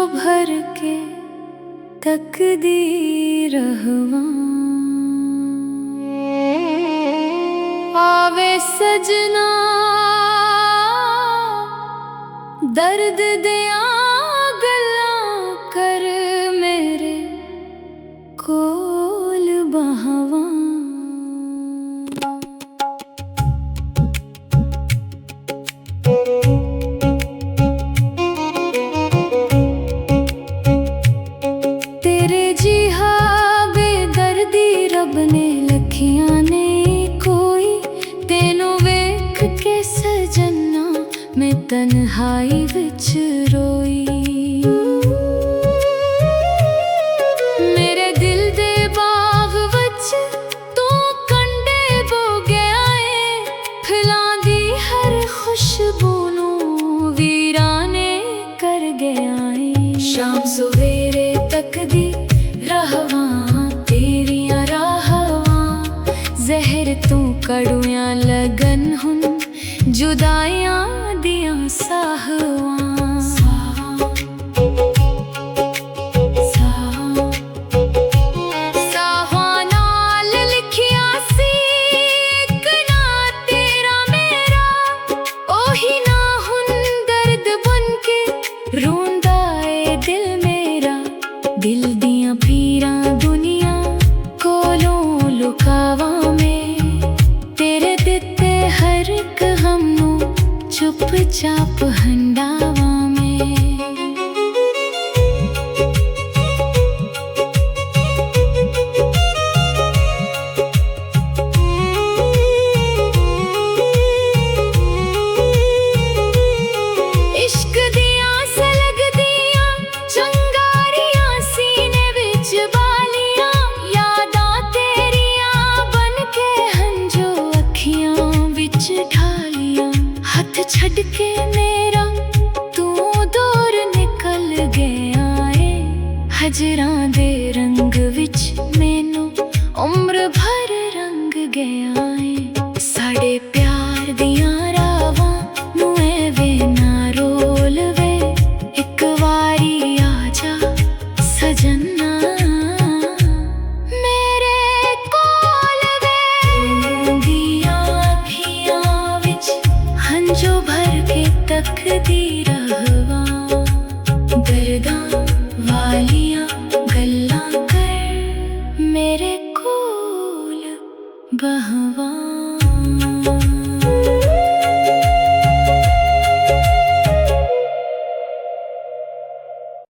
भर के तकदीर रहवा। आवे सजना दर्द दिया गल्लां कर मेरे कोल बहवा। तेरे जिहा बेदर्दी रब ने लखियां ने कोई, तेनों वेख के सजना मैं तन्हाई विच रोई। मेरे दिल दे बाग विच तू कंडे बो गया है, फैलांदी हर खुशबू नू वीराने कर गया है। शाम सवेरे तकदी रहवा तेरियां राहवा, जहर तू कड़ुयां लगन हुन जुदाइयां दियां साहवा। दिल दियां पीरां दुनिया कोलों लुकावा में, तेरे दिते हर एक गमनू चुपचाप हंडावा में। इश्क दियां सलग दियां चंगारियां सीने विच बालियां, यादां तेरियां बन के हंजो अखियां विच ढालियां। हथ छड़ के मेरा तू दूर निकल गया है, हजरां दे रंग विच मैनू उम्र भर रंग गया है। साडे प्यार दियां रावां नू एवें ना रोल वे, एक वारी आजा सजना मेरे कोल वे। दियां अखियां विच हंजो भर के तकदीर रहवा, दर्दां वालियां गल्लां कर मेरे कोल बहवा।